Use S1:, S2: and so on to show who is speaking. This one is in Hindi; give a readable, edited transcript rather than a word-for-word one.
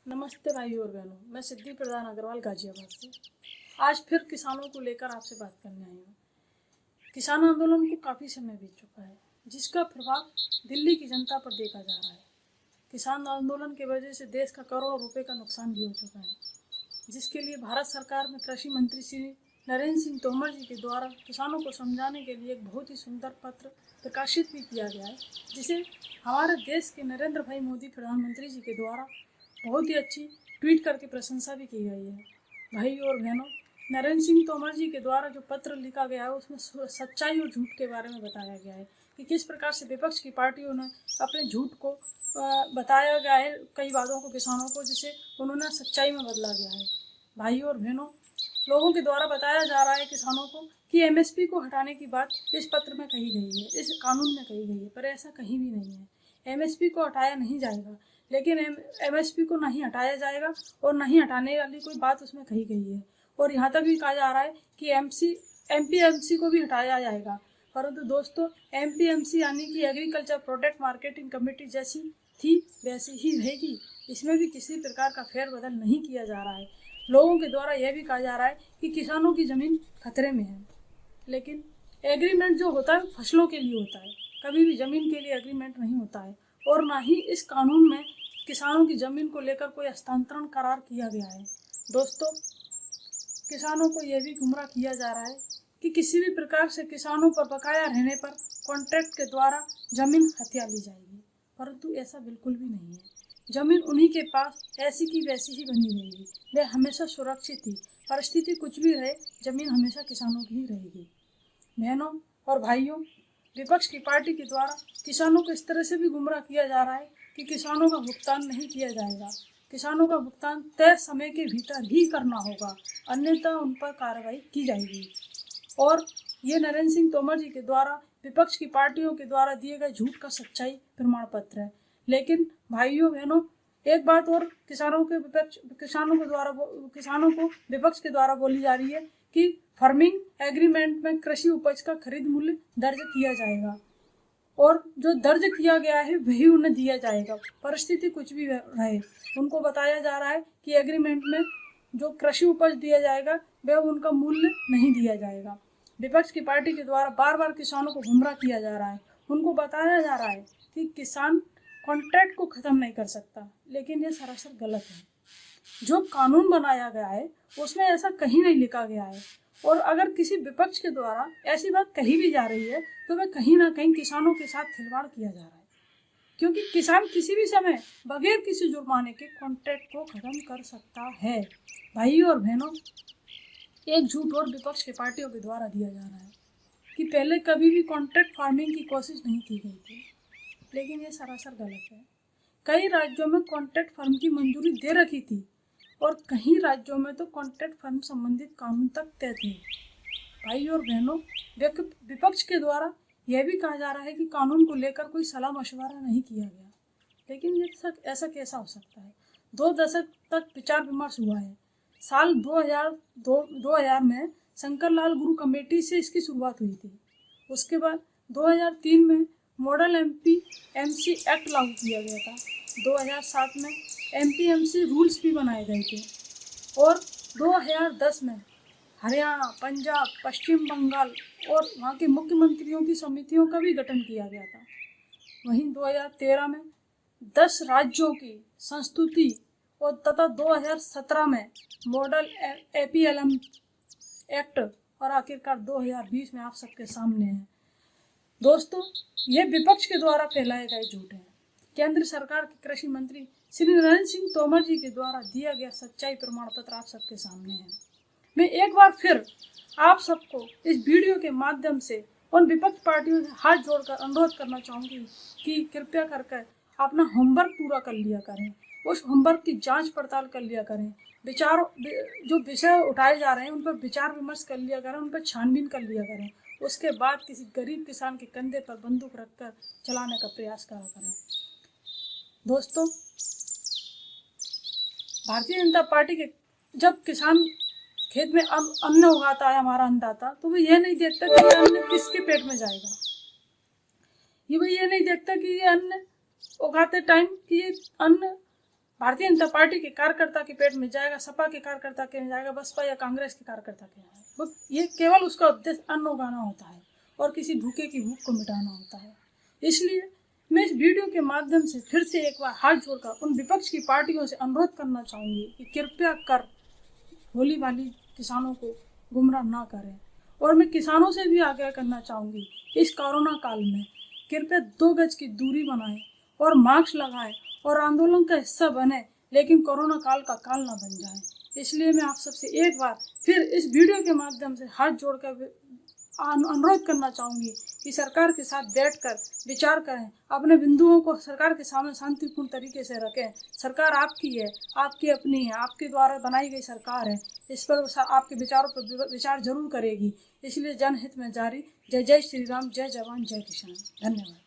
S1: नमस्ते भाइयों और बहनों, मैं सिद्धि प्रधान अग्रवाल गाजियाबाद से आज फिर किसानों को लेकर आपसे बात करने आई हूँ। किसान आंदोलन को काफ़ी समय बीत चुका है, जिसका प्रभाव दिल्ली की जनता पर देखा जा रहा है। किसान आंदोलन की वजह से देश का करोड़ों रुपए का नुकसान भी हो चुका है, जिसके लिए भारत सरकार में कृषि मंत्री श्री नरेंद्र सिंह तोमर जी के द्वारा किसानों को समझाने के लिए एक बहुत ही सुंदर पत्र प्रकाशित भी किया गया है, जिसे हमारे देश के नरेंद्र भाई मोदी प्रधानमंत्री जी के द्वारा बहुत ही अच्छी ट्वीट करके प्रशंसा भी की गई है। भाई और बहनों, नरेंद्र सिंह तोमर जी के द्वारा जो पत्र लिखा गया है उसमें सच्चाई और झूठ के बारे में बताया गया है कि किस प्रकार से विपक्ष की पार्टियों ने अपने झूठ को बताया गया है, कई बातों को किसानों को, जिसे उन्होंने सच्चाई में बदला गया है। भाई और बहनों, लोगों के द्वारा बताया जा रहा है किसानों को कि एमएसपी को हटाने की बात इस पत्र में कही गई है, इस कानून में कही गई है, पर ऐसा कहीं भी नहीं है। एमएसपी को हटाया नहीं जाएगा, लेकिन एमएसपी को नहीं हटाया जाएगा और नहीं हटाने वाली कोई बात उसमें कही गई है। और यहाँ तक भी कहा जा रहा है कि एमपीएमसी को भी हटाया जाएगा। परंतु दोस्तों, एमपीएमसी यानी कि एग्रीकल्चर प्रोडक्ट मार्केटिंग कमेटी जैसी थी वैसी ही रहेगी। इसमें भी किसी प्रकार का फेरबदल नहीं किया जा रहा है। लोगों के द्वारा यह भी कहा जा रहा है कि किसानों की ज़मीन खतरे में है, लेकिन एग्रीमेंट जो होता है फसलों के लिए होता है, कभी भी ज़मीन के लिए एग्रीमेंट नहीं होता है। और ना ही इस कानून में किसानों की ज़मीन को लेकर कोई हस्तांतरण करार किया गया है। दोस्तों, किसानों को यह भी गुमराह किया जा रहा है कि किसी भी प्रकार से किसानों पर बकाया रहने पर कॉन्ट्रैक्ट के द्वारा ज़मीन हथिया ली जाएगी, परंतु ऐसा बिल्कुल भी नहीं है। ज़मीन उन्हीं के पास ऐसी की वैसी ही बनी रहेगी, वह हमेशा सुरक्षित थी। परिस्थिति कुछ भी रहे, ज़मीन हमेशा किसानों की ही रहेगी। बहनों और भाइयों, विपक्ष की पार्टी के द्वारा किसानों को इस तरह से भी गुमराह किया जा रहा है कि किसानों का भुगतान नहीं किया जाएगा। किसानों का भुगतान तय समय के भीतर ही करना होगा, अन्यथा उन पर कार्रवाई की जाएगी। और ये नरेंद्र सिंह तोमर जी के द्वारा विपक्ष की पार्टियों के द्वारा दिए गए झूठ का सच्चाई प्रमाण पत्र है। लेकिन भाइयों बहनों, एक बात और किसानों को विपक्ष के द्वारा बोली जा रही है कि फार्मिंग एग्रीमेंट में कृषि उपज का खरीद मूल्य दर्ज किया जाएगा और जो दर्ज किया गया है वही उन्हें दिया जाएगा। परिस्थिति कुछ भी रहे, उनको बताया जा रहा है कि एग्रीमेंट में जो कृषि उपज दिया जाएगा वह उनका मूल्य नहीं दिया जाएगा। विपक्ष की पार्टी के द्वारा बार बार किसानों को गुमराह किया जा रहा है। उनको बताया जा रहा है कि किसान कॉन्ट्रैक्ट को ख़त्म नहीं कर सकता, लेकिन ये सरासर गलत है। जो कानून बनाया गया है उसमें ऐसा कहीं नहीं लिखा गया है। और अगर किसी विपक्ष के द्वारा ऐसी बात कही भी जा रही है तो वह कहीं ना कहीं किसानों के साथ खिलवाड़ किया जा रहा है, क्योंकि किसान किसी भी समय बगैर किसी जुर्माने के कॉन्ट्रैक्ट को ख़त्म कर सकता है। भाइयों और बहनों, एक झूठ और विपक्ष के पार्टियों के द्वारा दिया जा रहा है कि पहले कभी भी कॉन्ट्रैक्ट फार्मिंग की कोशिश नहीं की गई थी, लेकिन ये सरासर गलत है। कई राज्यों में कॉन्ट्रैक्ट फार्म की मंजूरी दे रखी थी और कई राज्यों में तो कॉन्ट्रैक्ट फार्म संबंधित कानून तक तय थे। भाई और बहनों, विपक्ष के द्वारा यह भी कहा जा रहा है कि कानून को लेकर कोई सलाह मशवरा नहीं किया गया, लेकिन ये ऐसा कैसा हो सकता है? 2 दशक तक विचार विमर्श हुआ है। साल 2000 में शंकरलाल गुरु कमेटी से इसकी शुरुआत हुई थी। उसके बाद 2003 में मॉडल एमपीएमसी एक्ट लागू किया गया था। 2007 में एमपीएमसी रूल्स भी बनाए गए थे और 2010 में हरियाणा, पंजाब, पश्चिम बंगाल और वहाँ के मुख्यमंत्रियों की समितियों का भी गठन किया गया था। वहीं 2013 में 10 राज्यों की संस्तुति और तथा 2017 में मॉडल एपीएलएम एक्ट और आखिरकार 2020 में आप सबके सामने है। दोस्तों, ये विपक्ष के द्वारा फैलाए गए झूठ हैं। केंद्र सरकार के कृषि मंत्री श्री नरेंद्र सिंह तोमर जी के द्वारा दिया गया सच्चाई प्रमाण पत्र आप सबके सामने है। मैं एक बार फिर आप सबको इस वीडियो के माध्यम से उन विपक्ष पार्टियों से हाथ जोड़कर अनुरोध करना चाहूँगी कि कृपया करके अपना होमवर्क पूरा कर लिया करें, उस होमवर्क की जांच पड़ताल कर लिया करें, जो विषय उठाए जा रहे हैं उन पर विचार विमर्श कर लिया करें, उन पर छानबीन कर लिया करें। उसके बाद किसी गरीब किसान के कंधे पर बंदूक रखकर चलाने का प्रयास करा करें। दोस्तों, भारतीय जनता पार्टी के जब किसान खेत में अन्न उगाता है, हमारा अन्नदाता, तो वो ये नहीं देखता कि ये अन्न किसके पेट में जाएगा। ये नहीं देखता कि ये अन्न उगाते टाइम कि ये अन्न भारतीय जनता पार्टी के कार्यकर्ता के पेट में जाएगा, सपा के कार्यकर्ता के में जाएगा, बसपा या कांग्रेस के कार्यकर्ता के जाएगा। ये केवल उसका उद्देश्य अन्न उगाना होता है और किसी भूखे की भूख को मिटाना होता है। इसलिए मैं इस वीडियो के माध्यम से फिर से एक बार हाथ जोड़कर उन विपक्ष की पार्टियों से अनुरोध करना चाहूँगी कि कृपया कर भोली भाली किसानों को गुमराह ना करें। और मैं किसानों से भी आग्रह करना चाहूँगी, इस कोरोना काल में कृपया 2 गज की दूरी बनाएं और मास्क लगाएं और आंदोलन का हिस्सा बने, लेकिन कोरोना काल का काल ना बन जाए। इसलिए मैं आप सबसे एक बार फिर इस वीडियो के माध्यम से हाथ जोड़कर अनुरोध करना चाहूँगी कि सरकार के साथ बैठकर विचार करें, अपने बिंदुओं को सरकार के सामने शांतिपूर्ण तरीके से रखें। सरकार आपकी है, आपकी अपनी है, आपके द्वारा बनाई गई सरकार है, इस पर आपके विचारों पर विचार जरूर करेगी। इसलिए जनहित में जारी। जय जय श्री राम, जय जवान, जय किसान। धन्यवाद।